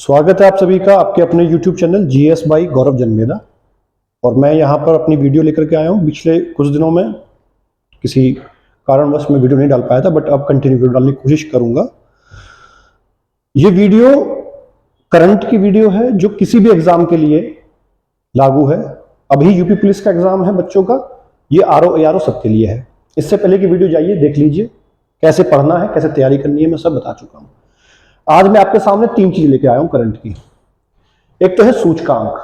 स्वागत है आप सभी का आपके अपने YouTube चैनल जीएस बाई गौरव जन्मेदा। और मैं यहाँ पर अपनी वीडियो लेकर के आया हूँ। पिछले कुछ दिनों में किसी कारणवश मैं वीडियो नहीं डाल पाया था, बट अब कंटिन्यू वीडियो डालने की कोशिश करूँगा। ये वीडियो करंट की वीडियो है जो किसी भी एग्जाम के लिए लागू है। अभी यूपी पुलिस का एग्जाम है बच्चों का, ये आरओ एआरओ सबके लिए है। इससे पहले की वीडियो जाइए देख लीजिए, कैसे पढ़ना है, कैसे तैयारी करनी है, मैं सब बता चुका हूँ। आज मैं आपके सामने तीन चीजें लेके आया हूं करंट की। एक तो है सूचकांक,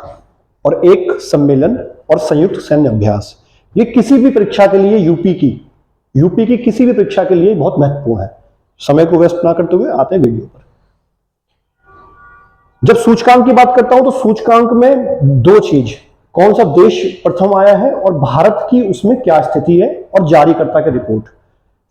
और एक सम्मेलन और संयुक्त सैन्य अभ्यास। ये किसी भी परीक्षा के लिए यूपी की किसी भी परीक्षा के लिए बहुत महत्वपूर्ण है। समय को वेस्ट ना करते हुए आते हैं वीडियो पर। जब सूचकांक की बात करता हूं तो सूचकांक में दो चीज, कौन सा देश प्रथम आया है और भारत की उसमें क्या स्थिति है, और जारीकर्ता की रिपोर्ट।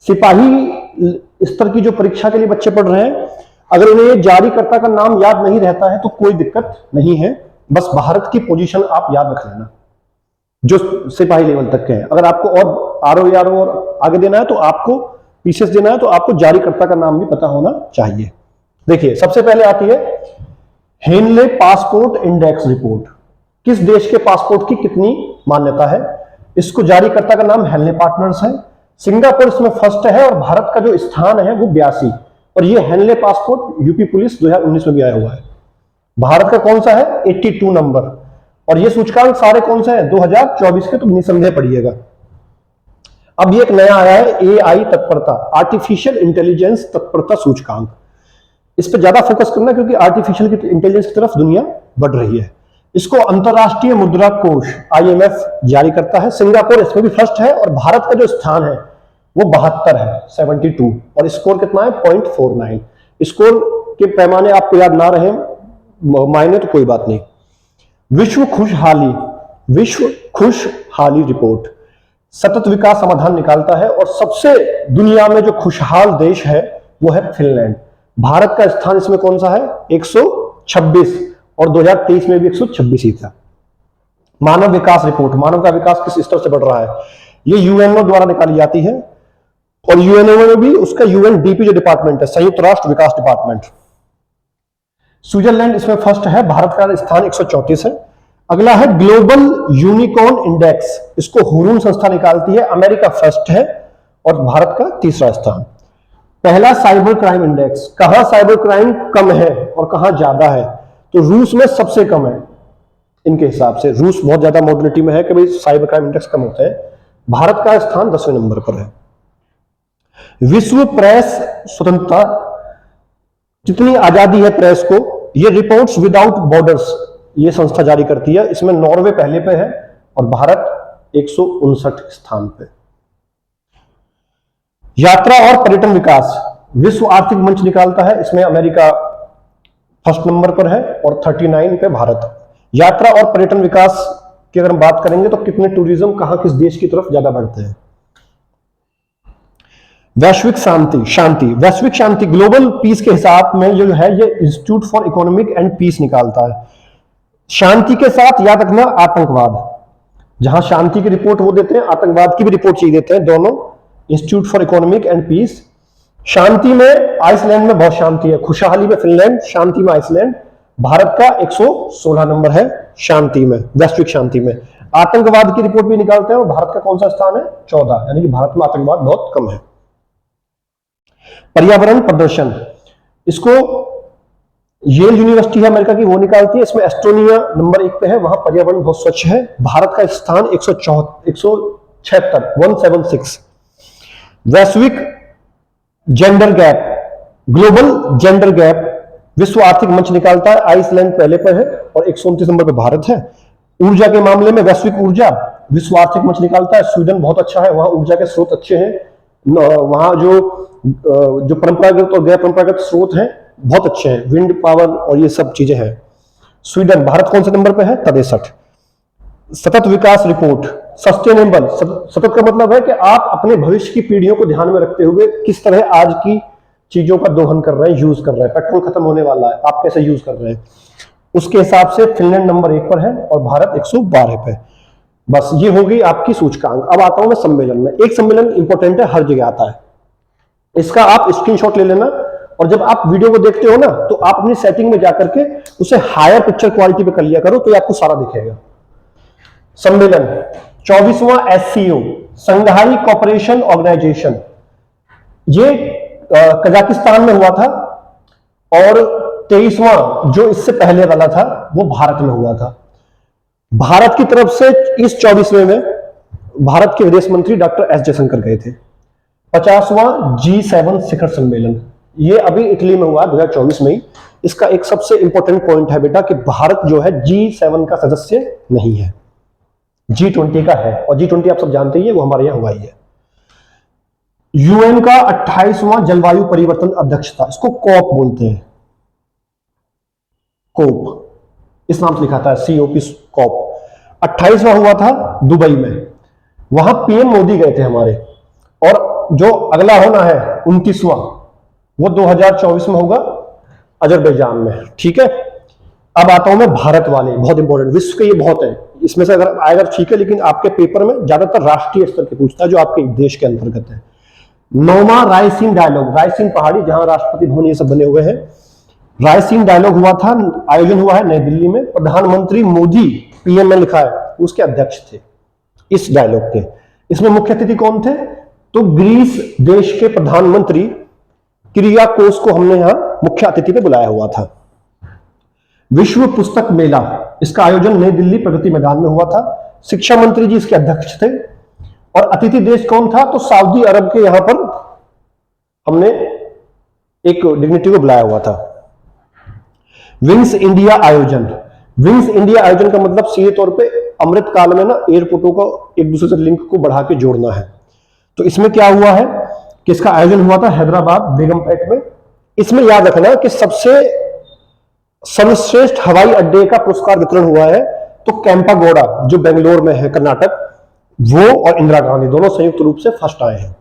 सिपाही स्तर की जो परीक्षा के लिए बच्चे पढ़ रहे हैं, अगर उन्हें जारीकर्ता का नाम याद नहीं रहता है तो कोई दिक्कत नहीं है, बस भारत की पोजीशन आप याद रख लेना जो सिपाही लेवल तक के हैं। अगर आपको और आरओ आरओ और आगे देना है तो आपको पीसीएस देना है तो आपको जारीकर्ता का नाम भी पता होना चाहिए। देखिए, सबसे पहले आती है हेनले पासपोर्ट इंडेक्स रिपोर्ट। किस देश के पासपोर्ट की कितनी मान्यता है, इसको जारीकर्ता का नाम हेनले पार्टनर्स है। सिंगापुर इसमें फर्स्ट है और भारत का जो स्थान है वो 82। और ये हेनले पासपोर्ट यूपी पुलिस 2019 में भी आया हुआ है। भारत का कौन सा है, 82 नंबर। और ये सूचकांक सारे कौन से हैं, 2024 के, तो निसंदेह पढ़िएगा। अब ये एक नया आया है एआई तत्परता, आर्टिफिशियल इंटेलिजेंस तत्परता सूचकांक। इस पर ज्यादा फोकस करना क्योंकि आर्टिफिशियल इंटेलिजेंस की तरफ दुनिया बढ़ रही है। इसको अंतरराष्ट्रीय मुद्रा कोष IMF जारी करता है। सिंगापुर इसमें भी फर्स्ट है और भारत का जो स्थान है वो 72 है, 72। और स्कोर कितना है, 0.49। स्कोर के पैमाने आपको याद ना रहे मायने तो कोई बात नहीं। विश्व खुशहाली रिपोर्ट सतत विकास समाधान निकालता है, और सबसे दुनिया में जो खुशहाल देश है वो है फिनलैंड। भारत का स्थान इसमें कौन सा है, 126, और 2023 में भी 126 ही था। मानव विकास रिपोर्ट, मानव का विकास किस स्तर से बढ़ रहा है, ये यूएनओ द्वारा निकाली जाती है। और यूएनओ में भी उसका यूएनडीपी जो डिपार्टमेंट है, संयुक्त राष्ट्र विकास डिपार्टमेंट। स्विट्जरलैंड इसमें फर्स्ट है, भारत का स्थान 134 है। अगला है ग्लोबल यूनिकॉर्न इंडेक्स, इसको हुरून संस्था निकालती है, अमेरिका फर्स्ट है और भारत का तीसरा स्थान। पहला साइबर क्राइम इंडेक्स, कहां साइबर क्राइम कम है और कहां ज्यादा है, तो रूस में सबसे कम है। इनके हिसाब से रूस बहुत ज्यादा मॉडर्निटी में है कि भाई साइबर क्राइम इंडेक्स कम होता है। भारत का स्थान 10वें नंबर पर है। विश्व प्रेस स्वतंत्रता, जितनी आजादी है प्रेस को, ये रिपोर्ट्स विदाउट बॉर्डर्स ये संस्था जारी करती है। इसमें नॉर्वे पहले पे है और भारत 159 स्थान पे। यात्रा और पर्यटन विकास, विश्व आर्थिक मंच निकालता है, इसमें अमेरिका फर्स्ट नंबर पर है और 39 पे भारत। यात्रा और पर्यटन विकास की अगर हम बात करेंगे तो कितने टूरिज्म कहां किस देश की तरफ ज्यादा बढ़ते हैं। वैश्विक शांति ग्लोबल पीस के हिसाब में जो है ये institute for economic and peace निकालता है। शांति के साथ याद रखना आतंकवाद, जहां शांति की रिपोर्ट वो देते हैं, आतंकवाद की भी रिपोर्ट चाहिए देते हैं, दोनों। Institute for economic and peace. शांति में आइसलैंड में बहुत शांति है, खुशहाली में फिनलैंड, शांति में आइसलैंड। भारत का 116 नंबर है शांति में, वैश्विक शांति में। आतंकवाद की रिपोर्ट भी निकालते हैं और भारत का कौन सा स्थान है, 14, यानी कि भारत में आतंकवाद बहुत कम है। पर्यावरण प्रदर्शन, इसको येल यूनिवर्सिटी है अमेरिका की, वो निकालती है। इसमें एस्टोनिया नंबर 1 पे है, वहां पर्यावरण बहुत स्वच्छ है। भारत का स्थान 176। वैश्विक gender gap, global gender gap विश्व आर्थिक मंच निकालता है, आइसलैंड पहले पर है और 129 नंबर पर भारत है। ऊर्जा के मामले में वैश्विक ऊर्जा विश्व आर्थिक मंच निकालता है, स्वीडन बहुत अच्छा है, वहां ऊर्जा के स्रोत अच्छे हैं, वहां जो परंपरागत और गैर परंपरागत स्रोत हैं बहुत अच्छे हैं, विंड पावर और ये सब चीजें हैं। स्वीडन, भारत कौन से नंबर पे है, 63। सतत विकास रिपोर्ट, सस्टेनेबल, सतत का मतलब है कि आप अपने भविष्य की पीढ़ियों को ध्यान में रखते हुए किस तरह आज की चीजों का दोहन कर रहे हैं, यूज कर रहे हैं। पेट्रोल खत्म होने वाला है, आप कैसे यूज कर रहे हैं, उसके हिसाब से फिनलैंड नंबर 1 पर है और भारत 112 पे। बस ये होगी आपकी सूचकांक। अब आता हूं मैं सम्मेलन में। एक सम्मेलन इंपॉर्टेंट है, हर जगह आता है, इसका आप स्क्रीनशॉट ले लेना और जब आप वीडियो को देखते हो ना तो आप अपनी सेटिंग में जाकर के उसे हायर पिक्चर क्वालिटी पे कर लिया करो, तो ये आपको सारा दिखेगा। सम्मेलन 24वां एससीओ, संघाई कोऑपरेशन ऑर्गेनाइजेशन, ये कजाकिस्तान में हुआ था, और 23वां जो इससे पहले वाला था वो भारत में हुआ था। भारत की तरफ से इस 24वें में भारत के विदेश मंत्री डॉक्टर एस जयशंकर गए थे। 50वां G7 शिखर सम्मेलन, ये अभी इटली में हुआ 2024 में ही। इसका एक सबसे इंपॉर्टेंट पॉइंट है बेटा कि भारत जो है G7 का सदस्य नहीं है, G20 का है, और G20 आप सब जानते ही है वो हमारे यहां हुआ ही है। यूएन का 28वां जलवायु परिवर्तन अध्यक्षता, इसको कॉप बोलते हैं, कोप इस नाम से लिखा था, COP कॉप। 28वां हुआ था दुबई में, वहां पीएम मोदी गए थे हमारे, और जो अगला होना है 29वां वो 2024 में होगा अजरबैजान में। ठीक है, अब आता हूं मैं भारत वाले, बहुत इंपॉर्टेंट, विश्व के ये बहुत है, इसमें से अगर आएगा ठीक है, लेकिन आपके पेपर में ज्यादातर राष्ट्रीय स्तर के पूछता है जो आपके देश के अंतर्गत है। 9वां रायसीन डायलॉग, रायसीन पहाड़ी जहां राष्ट्रपति भवन ये सब बने हुए हैं, रायसीन डायलॉग हुआ था, आयोजन हुआ है नई दिल्ली में। प्रधानमंत्री मोदी, पीएम में लिखा है, उसके अध्यक्ष थे इस डायलॉग के। इसमें मुख्य अतिथि कौन थे? तो ग्रीस देश के प्रधानमंत्री किरियाकोस को हमने यहां मुख्य अतिथि पे बुलाया हुआ था। विश्व पुस्तक मेला, इसका आयोजन नई दिल्ली प्रगति मैदान में हुआ था। शिक्षा मंत्री जी इसके अध्यक्ष थे, और अतिथि देश कौन था? तो सऊदी अरब के यहां पर हमने एक डिग्निटी को बुलाया हुआ था। विंग्स इंडिया आयोजन, विंग्स इंडिया आयोजन का मतलब सीधे तौर पे अमृत काल में ना एयरपोर्टों को एक दूसरे से लिंक को बढ़ा के जोड़ना है। तो इसमें क्या हुआ है कि इसका आयोजन हुआ था हैदराबाद बेगमपेट में। इसमें याद रखना कि सबसे सर्वश्रेष्ठ हवाई अड्डे का पुरस्कार वितरण हुआ है, तो कैंपागोड़ा जो बेंगलोर में है कर्नाटक, वो और इंदिरा गांधी दोनों संयुक्त रूप से फर्स्ट आए हैं।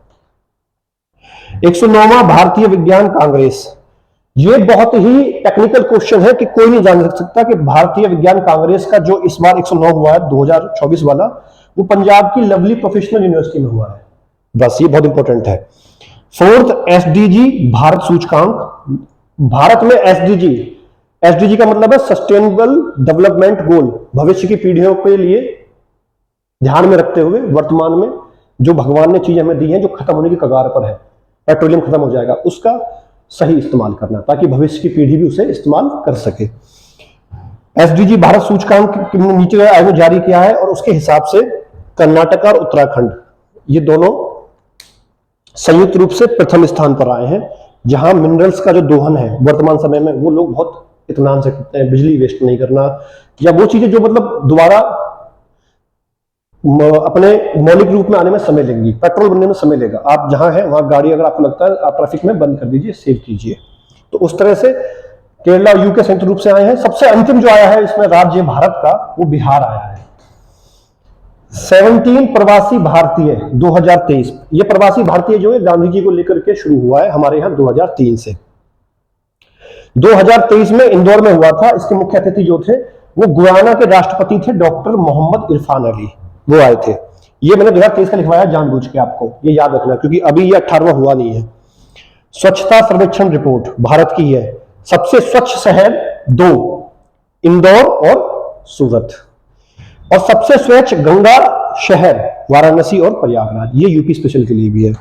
109वां भारतीय विज्ञान कांग्रेस, ये बहुत ही टेक्निकल क्वेश्चन है कि कोई नहीं जान सकता कि भारतीय विज्ञान कांग्रेस का जो इस बार 109 हुआ है 2024 वाला, वो पंजाब की लवली प्रोफेशनल यूनिवर्सिटी में हुआ है। बस ये बहुत इंपॉर्टेंट है। 4th SDG भारत सूचकांक, भारत में एसडीजी का मतलब है सस्टेनेबल डेवलपमेंट गोल, भविष्य की पीढ़ियों के लिए ध्यान में रखते हुए वर्तमान में जो भगवान ने चीज हमें दी है जो खत्म होने की कगार पर है, पेट्रोलियम खत्म हो जाएगा, उसका सही इस्तेमाल करना ताकि भविष्य की पीढ़ी भी उसे इस्तेमाल कर सके। एसडीजी भारत सूचकांक नीचे आयोग जारी किया है, और उसके हिसाब से कर्नाटक और उत्तराखंड ये दोनों संयुक्त रूप से प्रथम स्थान पर आए हैं, जहां मिनरल्स का जो दोहन है वर्तमान समय में वो लोग बहुत इत्मीनान से करते हैं, बिजली वेस्ट नहीं करना, या वो चीजें जो मतलब दोबारा अपने मौलिक रूप में आने में समय लेंगी, पेट्रोल बनने में समय लेगा। आप जहां हैं वहां गाड़ी अगर आपको लगता है आप ट्रैफिक में बंद कर दीजिए, सेव कीजिए। तो उस तरह से केरला यूके संयुक्त रूप से आए हैं। सबसे अंतिम जो आया है इसमें राज्य भारत का, वो बिहार आया है। 17 प्रवासी भारतीय 2023, ये प्रवासी भारतीय जो है गांधी जी को लेकर के शुरू हुआ है हमारे यहां 2003 से। 2023 में इंदौर में हुआ था। इसके मुख्य अतिथि जो थे वो गुयाना के राष्ट्रपति थे डॉक्टर मोहम्मद इरफान अली, वो आए थे। ये मैंने 2023 का लिखवाया जानबूझ के, आपको ये याद रखना क्योंकि अभी ये 18वां हुआ नहीं है। स्वच्छता सर्वेक्षण रिपोर्ट भारत की है, सबसे स्वच्छ शहर 2 इंदौर और सूरत, और सबसे स्वच्छ गंगा शहर वाराणसी और प्रयागराज, ये यूपी स्पेशल के लिए भी है।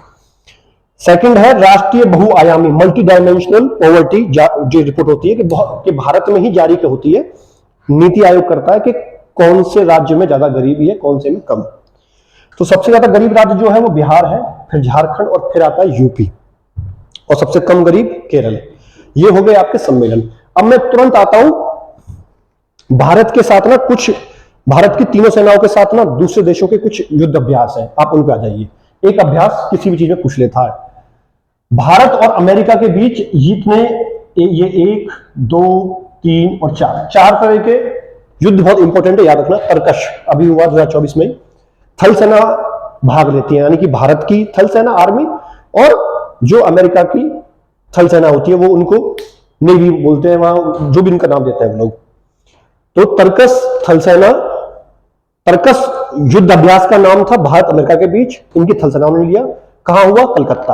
सेकंड है राष्ट्रीय बहुआयामी मल्टी डायमेंशनल पॉवर्टी, जो रिपोर्ट होती है कि भारत में ही जारी होती है, नीति आयोग करता है कि कौन से राज्य में ज्यादा गरीबी है, कौन से में कम। तो सबसे ज्यादा गरीब राज्य जो है वो बिहार है, फिर झारखंड और फिर आता है यूपी, और सबसे कम गरीब केरल। ये हो गए आपके सम्मेलन। अब मैं तुरंत आता हूं भारत के साथ ना, कुछ भारत की तीनों सेनाओं के साथ ना दूसरे देशों के कुछ युद्ध अभ्यास है, आप उन पे आ जाइए। एक अभ्यास किसी भी चीज में पूछ लेता है। भारत और अमेरिका के बीच जीतने ये 1, 2, 3 और 4 तरह के युद्ध बहुत इंपॉर्टेंट है, याद रखना। तर्कश अभी हुआ 2024 में। थल सेना भाग लेती है, यानी कि भारत की थल सेना आर्मी, और जो अमेरिका की थल सेना होती है वो उनको नेवी बोलते हैं, वहां जो भी इनका नाम देते हैं हम लोग। तो तर्कस थल सेना, तर्कस युद्ध अभ्यास का नाम था भारत अमेरिका के बीच, इनकी थल सेनाओं ने लिया। कहां हुआ? कलकत्ता।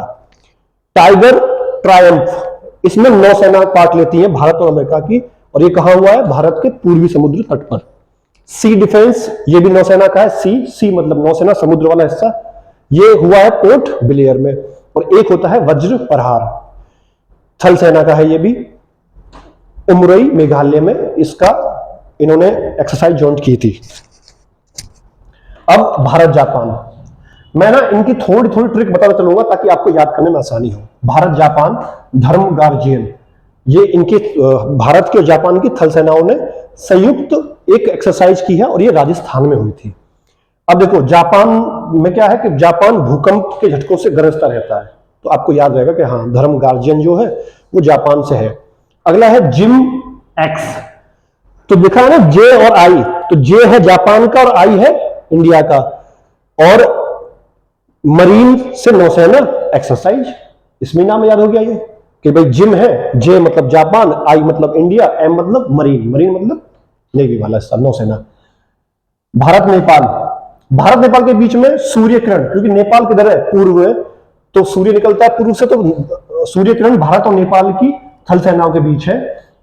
टाइगर ट्रायम्फ इसमें नौसेना पार्ट लेती है भारत और अमेरिका की, और ये कहां हुआ है? भारत के पूर्वी समुद्र तट पर। सी डिफेंस ये भी नौसेना का है। सी मतलब नौसेना, समुद्र वाला हिस्सा। ये हुआ है पोर्ट ब्लेयर में। और एक होता है वज्र प्रहार, थल सेना का है ये भी, उमरोई मेघालय में इसका इन्होंने एक्सरसाइज जॉइंट की थी। अब भारत जापान, मैं ना इनकी थोड़ी थोड़ी ट्रिक बताना चलूंगा ताकि आपको याद करने में आसानी हो। भारत जापान धर्म गार्जियन, ये इनके भारत के और जापान की थल सेनाओं ने संयुक्त एक एक्सरसाइज की है और ये राजस्थान में हुई थी। अब देखो जापान में क्या है कि जापान भूकंप के झटकों से गरजता रहता है, तो आपको याद रहेगा कि हाँ धर्म गार्जियन जो है वो जापान से है। अगला है जिम एक्स, तो लिखा है ना जे और आई, तो जे है जापान का और आई है इंडिया का। और मरीन से नौसेना एक्सरसाइज, इसमें नाम याद हो गया ये कि भाई जिम है, जे मतलब जापान, आई मतलब इंडिया, एम मतलब मरीन, मरीन मतलब नेवी वाला हिस्सा, नौसेना। भारत नेपाल, भारत नेपाल के बीच में सूर्य किरण, क्योंकि नेपाल किधर है? पूर्व है, तो सूर्य निकलता है पूर्व से, तो सूर्य किरण भारत और नेपाल की थल सेनाओं के बीच है।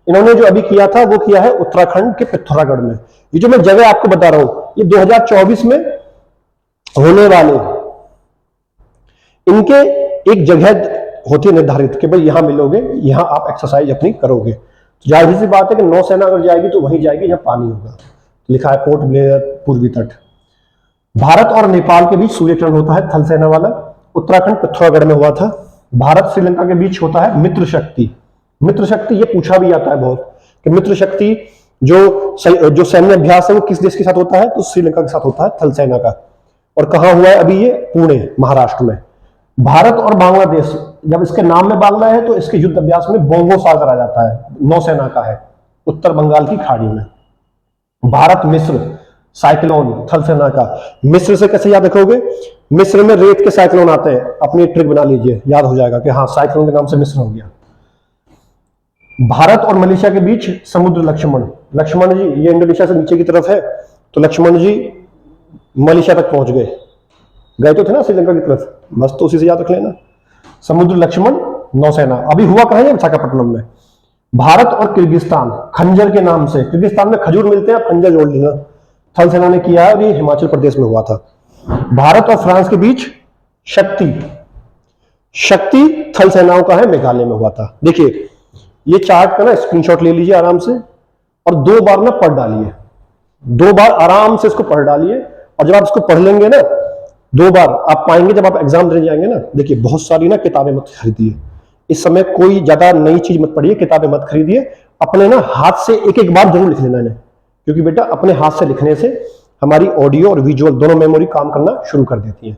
इन्होंने जो अभी किया था वो किया है उत्तराखंड के पिथौरागढ़ में। ये जो मैं जगह आपको बता रहा हूं ये 2024 में होने वाले, इनके एक जगह होती है निर्धारित कि भाई यहां मिलोगे, यहां आप एक्सरसाइज अपनी करोगे। तो जाहिर सी बात है कि नौसेना अगर जाएगी तो वहीं जाएगी जहां पानी होगा। लिखा है पोर्ट ब्लेयर पूर्वी तट। भारत और नेपाल के बीच सूर्य किरण होता है थल सेना वाला, उत्तराखंड पिथौरागढ़ में हुआ था। भारत श्रीलंका के बीच होता है मित्र शक्ति। मित्र शक्ति ये पूछा भी जाता है बहुत कि मित्र शक्ति जो सैन्य अभ्यास है वो किस देश के साथ होता है? तो श्रीलंका के साथ होता है थल सेना का। और कहां हुआ है अभी ये? पुणे महाराष्ट्र में। भारत और बांग्लादेश, जब इसके नाम में बांग्ला है तो इसके युद्ध अभ्यास में बोंगो सागर आ जाता है, नौसेना का है, उत्तर बंगाल की खाड़ी में। भारत मिस्र साइक्लोन थल सेना का। मिस्र से कैसे याद रखोगे? मिस्र में रेत के साइक्लोन आते हैं, अपनी ट्रिक बना लीजिए, याद हो जाएगा कि हाँ साइक्लोन के नाम से मिस्र हो गया। भारत और मलेशिया के बीच समुद्र लक्ष्मण, लक्ष्मण जी ये इंडोनेशिया से नीचे की तरफ है, तो लक्ष्मण जी मलेशिया तक पहुंच गए, गए तो थे ना श्रीलंका की तरफ, बस तो उसी से याद रख लेना। समुद्र लक्ष्मण नौसेना। अभी हुआ कहां है? विशाखापट्टनम में। भारत और किर्गिस्तान खंजर के नाम से, किर्गिस्तान में खजूर मिलते हैं, खंजर जोड़ लेना, थल सेना ने किया है और ये हिमाचल प्रदेश में हुआ था। भारत और फ्रांस के बीच शक्ति, शक्ति थल सेनाओं का है, मेघालय में हुआ था। देखिए ये चार्ट का ना स्क्रीनशॉट ले लीजिए आराम से और 2 बार ना पढ़ डालिए, 2 बार आराम से इसको पढ़ डालिए। और जब आप इसको पढ़ लेंगे ना 2 बार, आप पाएंगे जब आप एग्जाम देने जाएंगे ना, देखिए बहुत सारी ना किताबें मत खरीदिए इस समय, कोई ज्यादा नई चीज मत पढ़िए, किताबें मत खरीदिए, अपने ना हाथ से एक एक बार जरूर लिख लेना इन्हें, क्योंकि बेटा अपने हाथ से लिखने से हमारी ऑडियो और विजुअल दोनों मेमोरी काम करना शुरू कर देती है।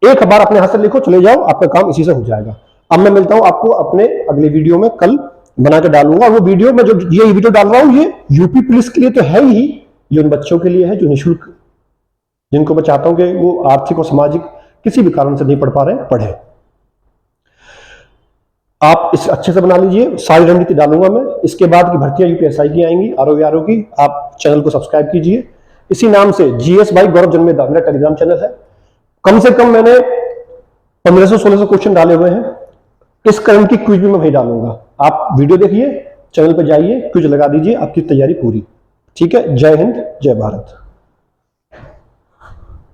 एक बार अपने हाथ से लिखो, चले जाओ, आपका काम इसी से हो जाएगा। अब मैं मिलता हूं आपको अपने अगले वीडियो में, कल बना के डालूंगा। वो वीडियो में जो ये वीडियो डाल रहा हूं ये यूपी पुलिस के लिए तो है ही, ये उन बच्चों के लिए है जो निःशुल्क, जिनको मैं चाहता हूं कि वो आर्थिक और सामाजिक किसी भी कारण से नहीं पढ़ पा रहे, पढ़े। आप इस अच्छे से बना लीजिए, सारी रणनीति डालूंगा मैं। इसके बाद की भर्तियां यूपीएसआई की आएंगी, आरओ की। आप चैनल को सब्सक्राइब कीजिए, इसी नाम से जीएस बाई गौरव जन्मेदा मेरा टेलीग्राम चैनल है। कम से कम मैंने 1500-1600 क्वेश्चन डाले हुए हैं, इस करंट की क्विज भी मैं वहीं डालूंगा। आप वीडियो देखिए, चैनल पर जाइए, क्विज लगा दीजिए, आपकी तैयारी पूरी। ठीक है, जय हिंद, जय भारत।